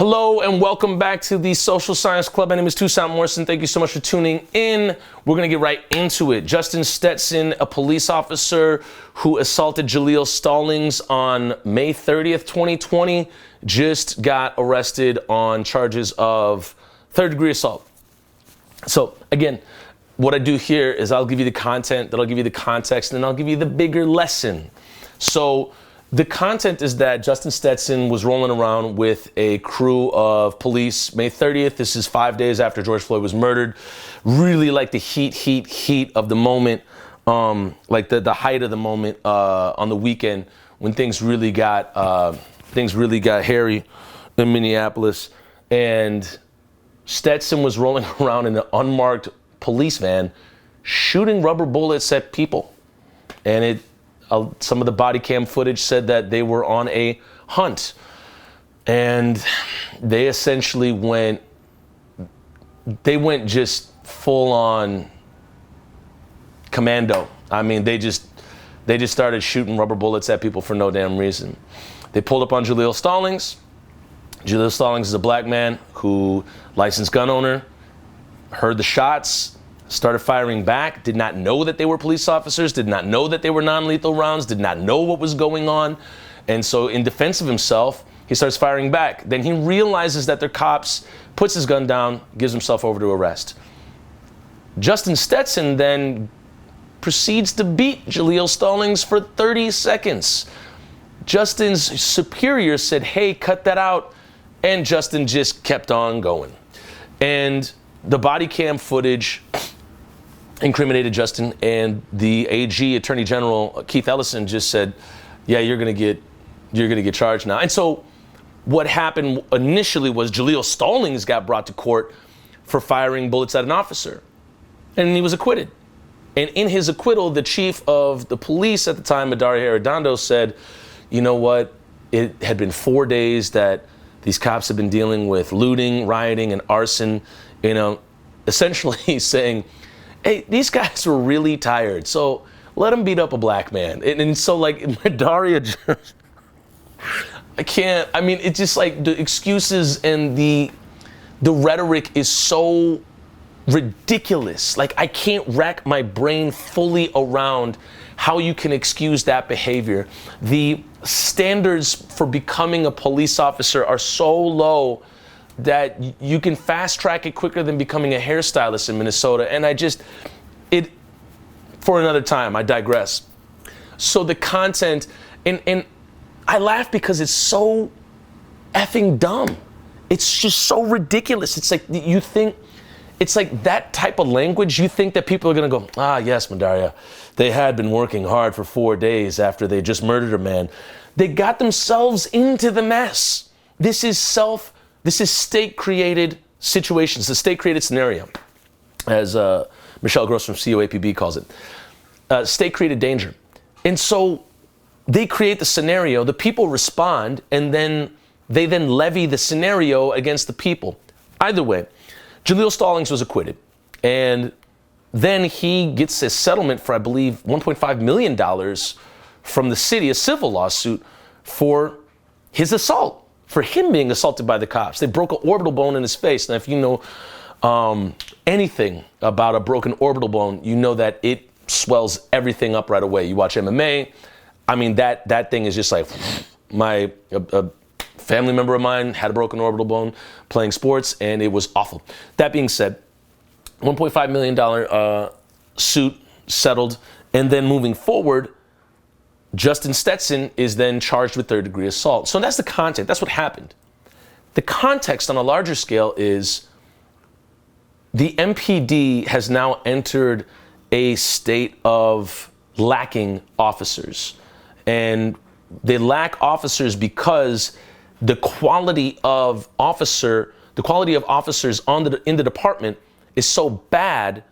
Hello and welcome back to the Social Science Club. My name is Toussaint Morrison. Thank you so much for tuning in. We're going to get right into it. Justin Stetson, a police officer who assaulted Jaleel Stallings on May 30th, 2020, just got arrested on charges of third-degree assault. So again, what I do here is I'll give you the content, then I'll give you the context, and then I'll give you the bigger lesson. So the content is that Justin Stetson was rolling around with a crew of police May 30th. This is 5 days after George Floyd was murdered. Really like the heat of the moment, like the height of the moment on the weekend when things really got hairy in Minneapolis. And Stetson was rolling around in an unmarked police van, shooting rubber bullets at people. And some of the body cam footage said that they were on a hunt, and they essentially went just full on commando. I mean, they just started shooting rubber bullets at people for no damn reason. They pulled up on Jaleel Stallings. Jaleel Stallings is a black man who, licensed gun owner, heard the shots, started firing back, did not know that they were police officers, did not know that they were non-lethal rounds, did not know what was going on. And so in defense of himself, he starts firing back. Then he realizes that they're cops, puts his gun down, gives himself over to arrest. Justin Stetson then proceeds to beat Jaleel Stallings for 30 seconds. Justin's superior said, "Hey, cut that out." And Justin just kept on going. And the body cam footage incriminated Justin, and the AG, Attorney General Keith Ellison, just said, "Yeah, you're gonna get charged now." And so, what happened initially was Jaleel Stallings got brought to court for firing bullets at an officer, and he was acquitted. And in his acquittal, the chief of the police at the time, Medaria Arredondo, said, "You know what? It had been 4 days that these cops have been dealing with looting, rioting, and arson. You know, essentially saying, hey, these guys were really tired, so let them beat up a black man." And so, like, Medaria just, it's just like the excuses and the rhetoric is so ridiculous. Like, I can't rack my brain fully around how you can excuse that behavior. The standards for becoming a police officer are so low that you can fast track it quicker than becoming a hairstylist in Minnesota. And for another time, I digress. So the content, and I laugh because it's so effing dumb. It's just so ridiculous. It's like it's like that type of language. You think that people are gonna go, "Ah, yes, Medaria, they had been working hard for 4 days after they just murdered a man." They got themselves into the mess. This is state-created situations, the state-created scenario, as Michelle Gross from COAPB calls it. State-created danger. And so they create the scenario, the people respond, and then they levy the scenario against the people. Either way, Jaleel Stallings was acquitted, and then he gets a settlement for, I believe, $1.5 million from the city, a civil lawsuit for his assault, for him being assaulted by the cops. They broke an orbital bone in his face. Now, if you know anything about a broken orbital bone, you know that it swells everything up right away. You watch MMA, I mean, that thing is just like, a family member of mine had a broken orbital bone playing sports, and it was awful. That being said, $1.5 million suit settled, and then moving forward, Justin Stetson is then charged with third-degree assault. So that's the content. That's what happened. The context on a larger scale is the MPD has now entered a state of lacking officers. And they lack officers because the quality of officers in the department is so bad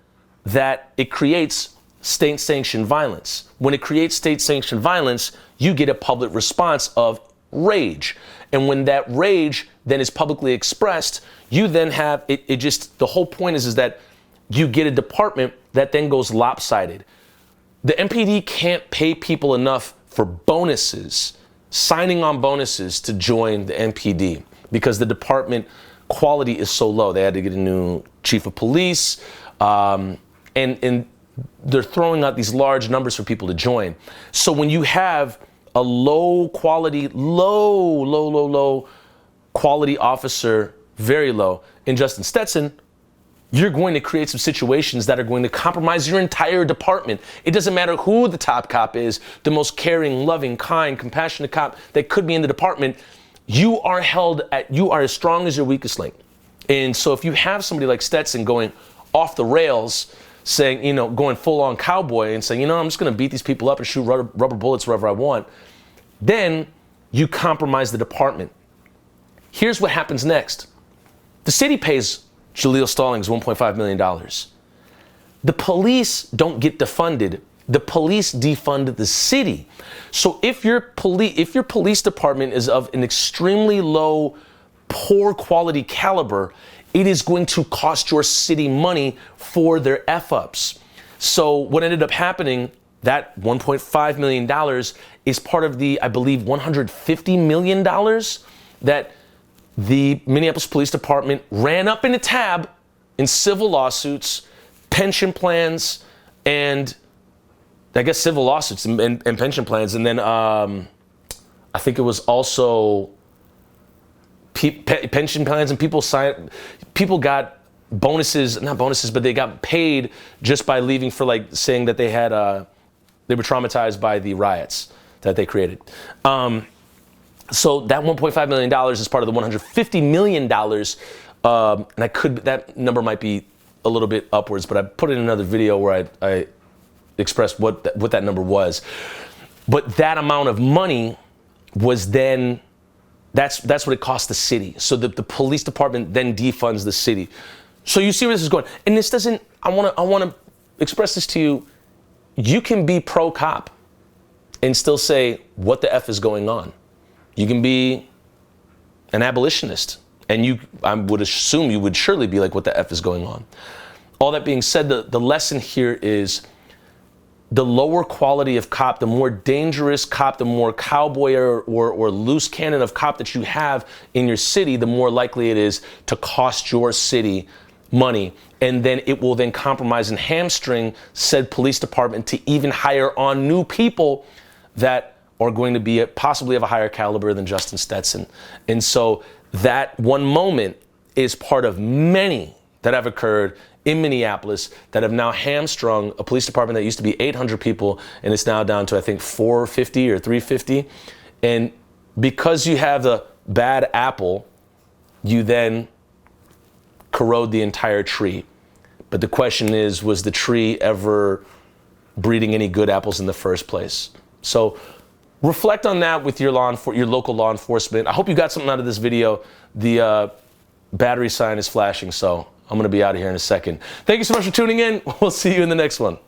that it creates state-sanctioned violence. When it creates state-sanctioned violence, you get a public response of rage. And when that rage then is publicly expressed, you then have, the whole point is that you get a department that then goes lopsided. The MPD can't pay people enough for bonuses, signing on bonuses to join the MPD. because the department quality is so low. They had to get a new chief of police, and they're throwing out these large numbers for people to join. So when you have a low quality officer, very low, in Justin Stetson, you're going to create some situations that are going to compromise your entire department. It doesn't matter who the top cop is, the most caring, loving, kind, compassionate cop that could be in the department. You are as strong as your weakest link. And so if you have somebody like Stetson going off the rails, saying, going full on cowboy and saying, I'm just going to beat these people up and shoot rubber bullets wherever I want, then you compromise the department. Here's what happens next. The city pays Jaleel Stallings $1.5 million. The police don't get defunded. The police defund the city. So if your police department is of an extremely low, poor quality caliber, it is going to cost your city money for their F-ups. So what ended up happening, that $1.5 million is part of the, I believe, $150 million that the Minneapolis Police Department ran up in a tab in civil lawsuits, pension plans, and I guess civil lawsuits and pension plans. And then I think it was also pension plans, and people got bonuses, not bonuses, but they got paid just by leaving for saying that they had, they were traumatized by the riots that they created. So that $1.5 million is part of the $150 million, and that number might be a little bit upwards, but I put in another video where I expressed what that number was. But that amount of money was then, that's what it cost the city. So the police department then defunds the city. So you see where this is going. And this doesn't, I want to express this to you. You can be pro-cop and still say, what the F is going on? You can be an abolitionist, and I would assume you would surely be like, what the F is going on? All that being said, the lesson here is the lower quality of cop, the more dangerous cop, the more cowboy or loose cannon of cop that you have in your city, the more likely it is to cost your city money. And then it will then compromise and hamstring said police department to even hire on new people that are going to be possibly of a higher caliber than Justin Stetson. And so that one moment is part of many that have occurred in Minneapolis that have now hamstrung a police department that used to be 800 people, and it's now down to, I think, 450 or 350. And because you have the bad apple, you then corrode the entire tree. But the question is, was the tree ever breeding any good apples in the first place? So reflect on that with your local law enforcement. I hope you got something out of this video. The battery sign is flashing, so I'm going to be out of here in a second. Thank you so much for tuning in. We'll see you in the next one.